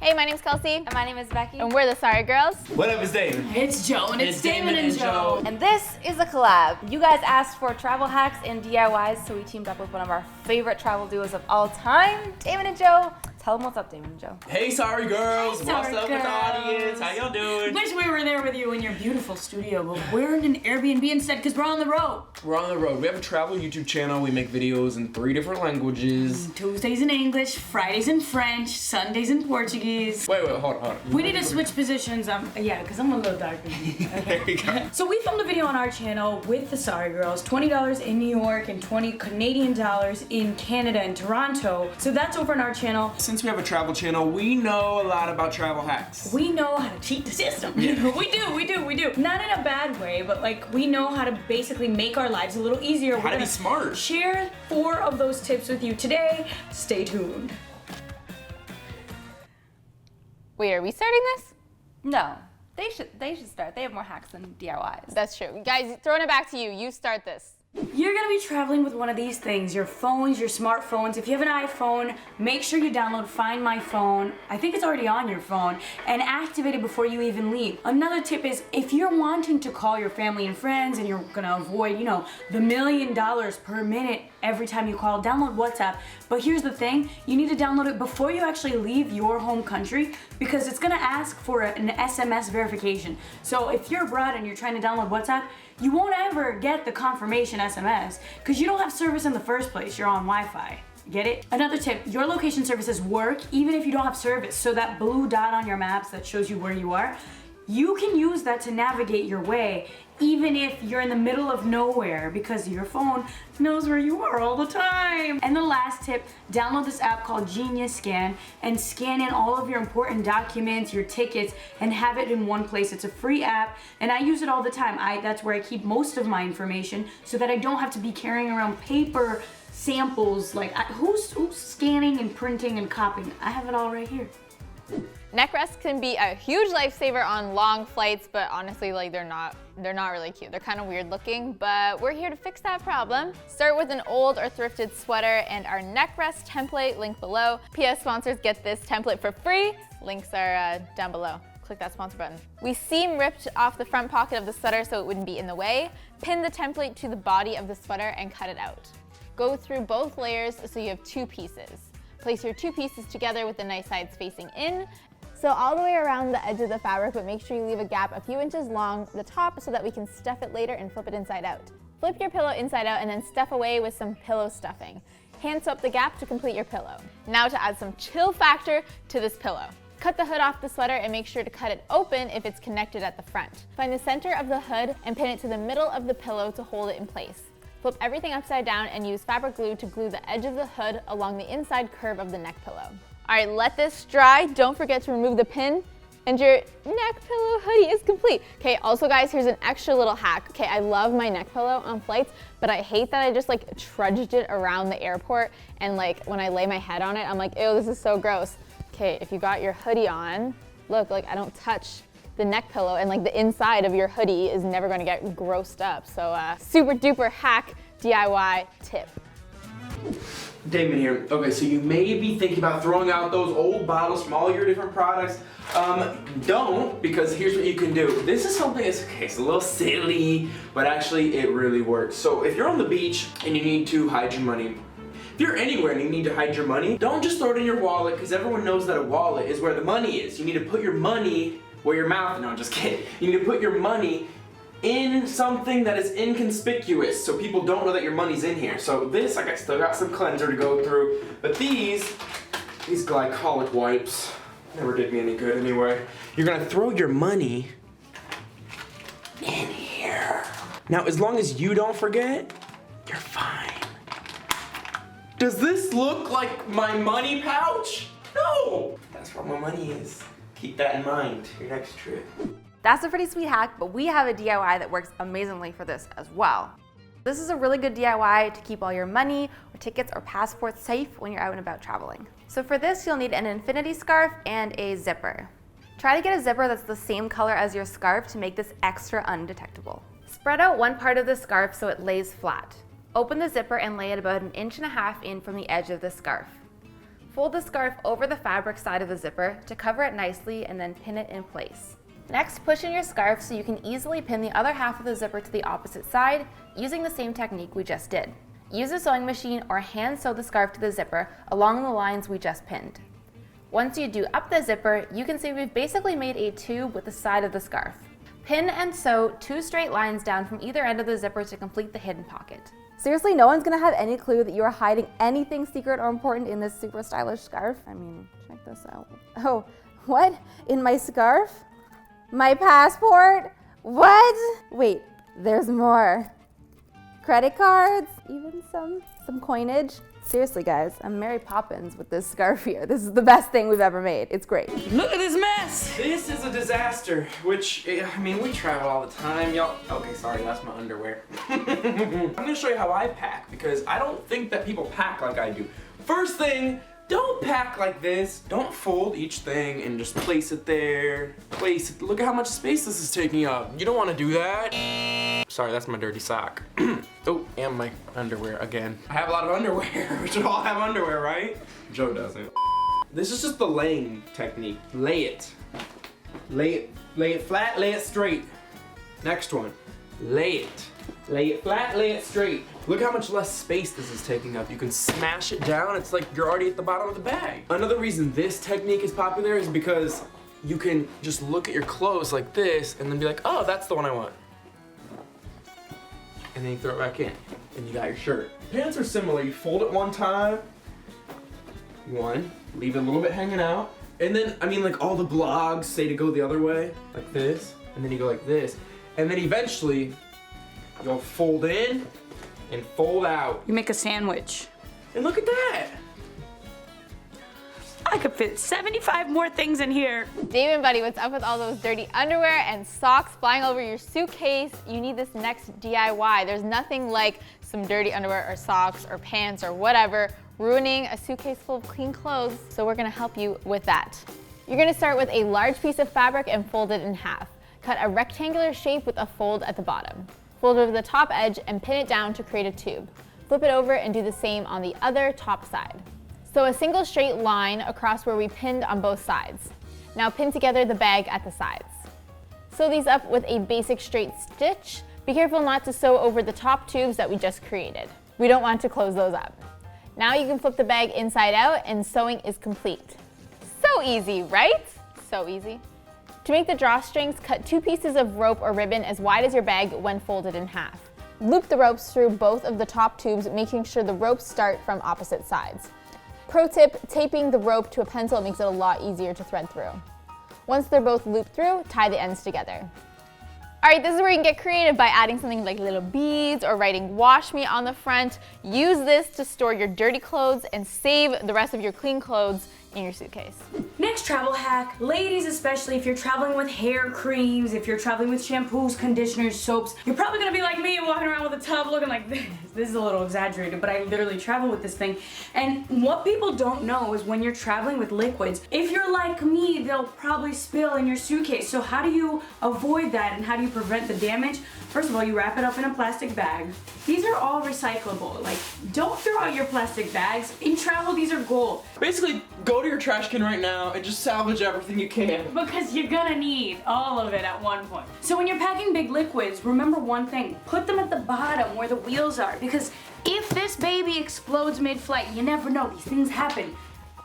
Hey, my name's Kelsey. And my name is Becky. And we're the Sorry Girls. What up, it's Damon. It's Joe, and it's Damon and Joe. And this is a collab. You guys asked for travel hacks and DIYs, so we teamed up with one of our favorite travel duos of all time, Damon and Joe. Tell them what's up, Damon and Joe. Hey, Sorry Girls. Hey, what's Sorry up with the Girls. audience? How y'all doing? Wish we were there with you in your beautiful studio, but we're in an Airbnb instead because we're on the road. We're on the road. We have a travel YouTube channel. We make videos in 3 different languages. Tuesdays in English, Fridays in French, Sundays in Portuguese. Wait, hold on. We need to switch positions. Yeah, because I'm a little darker than you. There you go. So we filmed a video on our channel with the Sorry Girls, $20 in New York and $20 Canadian dollars in Canada and Toronto. So that's over on our channel. Since we have a travel channel, we know a lot about travel hacks. We know how to cheat the system. We do. Not in a bad way, but like we know how to basically make our lives a little easier. How to be smart. Share 4 of those tips with you today. Stay tuned. Wait, are we starting this? No, they should start. They have more hacks than DIYs. That's true. Guys, throwing it back to you. You start this. You're gonna be traveling with one of these things, your phones, your smartphones. If you have an iPhone, make sure you download Find My Phone. I think it's already on your phone, and activate it before you even leave. Another tip is if you're wanting to call your family and friends and you're gonna avoid, the $1 million per minute every time you call, download WhatsApp. But here's the thing, you need to download it before you actually leave your home country because it's gonna ask for an SMS verification. So if you're abroad and you're trying to download WhatsApp, you won't ever get the confirmation SMS because you don't have service in the first place. You're on Wi-Fi. Get it? Another tip, your location services work even if you don't have service. So that blue dot on your maps that shows you where you are, you can use that to navigate your way even if you're in the middle of nowhere because your phone knows where you are all the time. And the last tip, download this app called Genius Scan and scan in all of your important documents, your tickets, and have it in one place. It's a free app and I use it all the time. That's where I keep most of my information so that I don't have to be carrying around paper samples. Like who's scanning and printing and copying? I have it all right here. Neck rests can be a huge lifesaver on long flights, but honestly, they're not really cute. They're kind of weird looking, but we're here to fix that problem. Start with an old or thrifted sweater and our neck rest template, link below. PS sponsors get this template for free. Links are down below. Click that sponsor button. We seam ripped off the front pocket of the sweater so it wouldn't be in the way. Pin the template to the body of the sweater and cut it out. Go through both layers so you have 2 pieces. Place your 2 pieces together with the nice sides facing in. So all the way around the edge of the fabric, but make sure you leave a gap a few inches long the top so that we can stuff it later and flip it inside out. Flip your pillow inside out and then stuff away with some pillow stuffing. Hand sew up the gap to complete your pillow. Now to add some chill factor to this pillow. Cut the hood off the sweater and make sure to cut it open if it's connected at the front. Find the center of the hood and pin it to the middle of the pillow to hold it in place. Flip everything upside down and use fabric glue to glue the edge of the hood along the inside curve of the neck pillow. All right, let this dry. Don't forget to remove the pin and your neck pillow hoodie is complete. Okay, also guys, here's an extra little hack. Okay, I love my neck pillow on flights, but I hate that I just trudged it around the airport and when I lay my head on it, I'm like, ew, this is so gross. Okay, if you got your hoodie on, look, I don't touch the neck pillow and the inside of your hoodie is never gonna get grossed up. So super duper hack DIY tip. Damon here. Okay, so you may be thinking about throwing out those old bottles from all your different products. Don't, because here's what you can do. This is something that's, it's a little silly, but actually it really works. So if you're on the beach and you need to hide your money, if you're anywhere and you need to hide your money, don't just throw it in your wallet, because everyone knows that a wallet is where the money is. You need to put your money where your mouth, no, I'm just kidding. You need to put your money in something that is inconspicuous so people don't know that your money's in here. So this, I still got some cleanser to go through, but these glycolic wipes never did me any good anyway. You're gonna throw your money in here. Now, as long as you don't forget, you're fine. Does this look like my money pouch? No! That's where my money is. Keep that in mind your next trip. That's a pretty sweet hack, but we have a DIY that works amazingly for this as well. This is a really good DIY to keep all your money or tickets or passports safe when you're out and about traveling. So for this, you'll need an infinity scarf and a zipper. Try to get a zipper that's the same color as your scarf to make this extra undetectable. Spread out one part of the scarf so it lays flat. Open the zipper and lay it about 1.5 inches in from the edge of the scarf. Fold the scarf over the fabric side of the zipper to cover it nicely and then pin it in place. Next, push in your scarf so you can easily pin the other half of the zipper to the opposite side using the same technique we just did. Use a sewing machine or hand sew the scarf to the zipper along the lines we just pinned. Once you do up the zipper, you can see we've basically made a tube with the side of the scarf. Pin and sew 2 straight lines down from either end of the zipper to complete the hidden pocket. Seriously, no one's gonna have any clue that you are hiding anything secret or important in this super stylish scarf. I mean, check this out. Oh, what? In my scarf? My passport? What? Wait, there's more. Credit cards, even some coinage. Seriously guys, I'm Mary Poppins with this scarf here. This is the best thing we've ever made. It's great. Look at this mess! This is a disaster, which, I mean, we travel all the time, y'all. Okay, sorry, that's my underwear. I'm gonna show you how I pack, because I don't think that people pack like I do. First thing, don't pack like this. Don't fold each thing and just place it there. Place it. Look at how much space this is taking up. You don't want to do that. Sorry, that's my dirty sock. Oh, and my underwear again. I have a lot of underwear. We should all have underwear, right? Joe doesn't. This is just the laying technique. Lay it. Lay it flat, lay it straight. Next one. Lay it. Lay it flat, lay it straight. Look how much less space this is taking up. You can smash it down. It's like you're already at the bottom of the bag. Another reason this technique is popular is because you can just look at your clothes like this and then be like, oh, that's the one I want. And then you throw it back in and you got your shirt. Pants are similar. You fold it one time, leave it a little bit hanging out. And then, I mean, like all the blogs say to go the other way, like this, and then you go like this. And then eventually, you'll fold in and fold out. You make a sandwich. And look at that. I could fit 75 more things in here. Damon, buddy, what's up with all those dirty underwear and socks flying over your suitcase? You need this next DIY. There's nothing like some dirty underwear or socks or pants or whatever ruining a suitcase full of clean clothes, so we're gonna help you with that. You're gonna start with a large piece of fabric and fold it in half. Cut a rectangular shape with a fold at the bottom. Fold over the top edge and pin it down to create a tube. Flip it over and do the same on the other top side. Sew a single straight line across where we pinned on both sides. Now pin together the bag at the sides. Sew these up with a basic straight stitch. Be careful not to sew over the top tubes that we just created. We don't want to close those up. Now you can flip the bag inside out and sewing is complete. So easy, right? So easy. To make the drawstrings, cut 2 pieces of rope or ribbon as wide as your bag when folded in half. Loop the ropes through both of the top tubes, making sure the ropes start from opposite sides. Pro tip, taping the rope to a pencil makes it a lot easier to thread through. Once they're both looped through, tie the ends together. All right, this is where you can get creative by adding something like little beads or writing "wash me" on the front. Use this to store your dirty clothes and save the rest of your clean clothes in your suitcase. Next travel hack, ladies especially, if you're traveling with hair creams, if you're traveling with shampoos, conditioners, soaps, you're probably gonna be like me walking around with a tub looking like this. This is a little exaggerated, but I literally travel with this thing. And what people don't know is when you're traveling with liquids, if you're like me, they'll probably spill in your suitcase. So how do you avoid that and how do you prevent the damage? First of all, you wrap it up in a plastic bag. These are all recyclable. Like, don't throw out your plastic bags. In travel, these are gold. Basically, go to your trash can right now and just salvage everything you can. Because you're gonna need all of it at one point. So when you're packing big liquids, remember one thing. Put them at the bottom where the wheels are. Because if this baby explodes mid-flight, you never know. These things happen.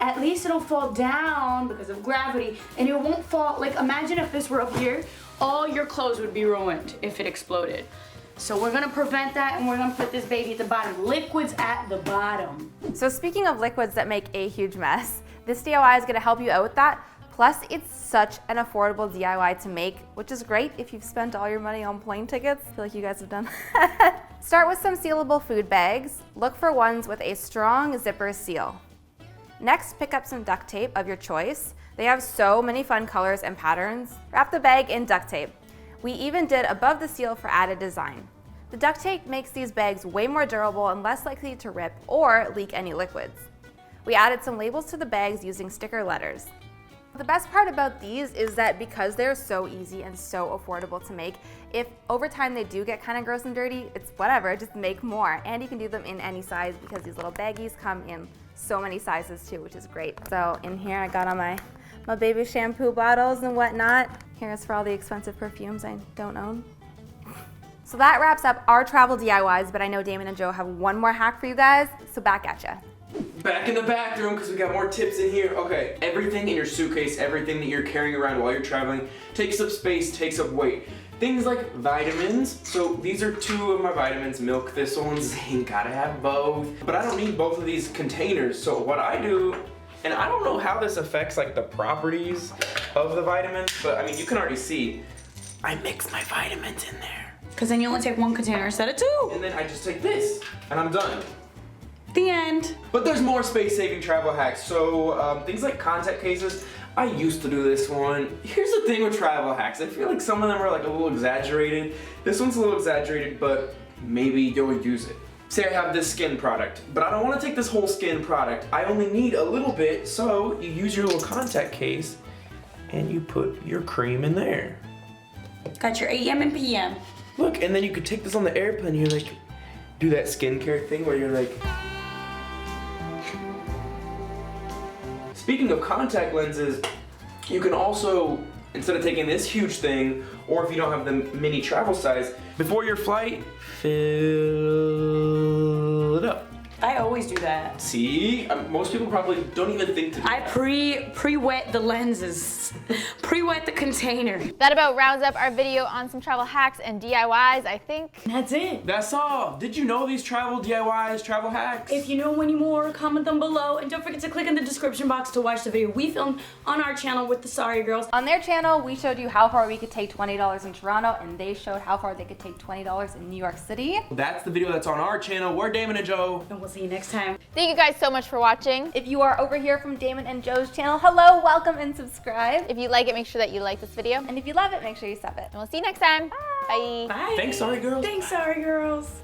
At least it'll fall down because of gravity, and it won't fall. Like, imagine if this were up here, all your clothes would be ruined if it exploded. So we're gonna prevent that, and we're gonna put this baby at the bottom. Liquids at the bottom. So speaking of liquids that make a huge mess, this DIY is gonna help you out with that. Plus, it's such an affordable DIY to make, which is great if you've spent all your money on plane tickets. I feel like you guys have done that. Start with some sealable food bags. Look for ones with a strong zipper seal. Next, pick up some duct tape of your choice. They have so many fun colors and patterns. Wrap the bag in duct tape. We even did above the seal for added design. The duct tape makes these bags way more durable and less likely to rip or leak any liquids. We added some labels to the bags using sticker letters. The best part about these is that because they're so easy and so affordable to make, if over time they do get kind of gross and dirty, it's whatever, just make more. And you can do them in any size because these little baggies come in So many sizes too, which is great. So in here I got all my baby shampoo bottles and whatnot. Here's for all the expensive perfumes I don't own. So that wraps up our travel DIYs, but I know Damon and Jo have one more hack for you guys, so back at ya. Back in the bathroom because we got more tips in here. Okay, everything in your suitcase, everything that you're carrying around while you're traveling takes up space, takes up weight. Things like vitamins. So these are 2 of my vitamins, milk, thistle, and zinc. Gotta have both. But I don't need both of these containers. So what I do, and I don't know how this affects like the properties of the vitamins, but I mean, you can already see, I mix my vitamins in there. Because then you only take 1 container instead of 2. And then I just take this, and I'm done. The end. But there's more space-saving travel hacks. So things like contact cases, I used to do this one. Here's the thing with travel hacks. I feel like some of them are like a little exaggerated. This one's a little exaggerated, but maybe you'll use it. Say I have this skin product, but I don't want to take this whole skin product. I only need a little bit, so you use your little contact case and you put your cream in there. Got your AM and PM. Look, and then you could take this on the airplane. You like do that skincare thing where you're like. Speaking of contact lenses, you can also, instead of taking this huge thing, or if you don't have the mini travel size, before your flight, fill it up. I always do that. See, most people probably don't even think to do I that. pre-wet the lenses, pre-wet the container. That about rounds up our video on some travel hacks and DIYs, I think. That's it. That's all. Did you know these travel DIYs, travel hacks? If you know any more, comment them below, and don't forget to click in the description box to watch the video we filmed on our channel with the Sorry Girls. On their channel, we showed you how far we could take $20 in Toronto, and they showed how far they could take $20 in New York City. That's the video that's on our channel. We're Damon and Jo. And we'll see you next time. Thank you guys so much for watching. If you are over here from Damon and Jo's channel, hello, welcome, and subscribe. If you like it, make sure that you like this video. And And if you love it, make sure you sub it. we'll see you next time. Bye. Bye. Thanks, Sorry Girls. Thanks, Sorry Girls.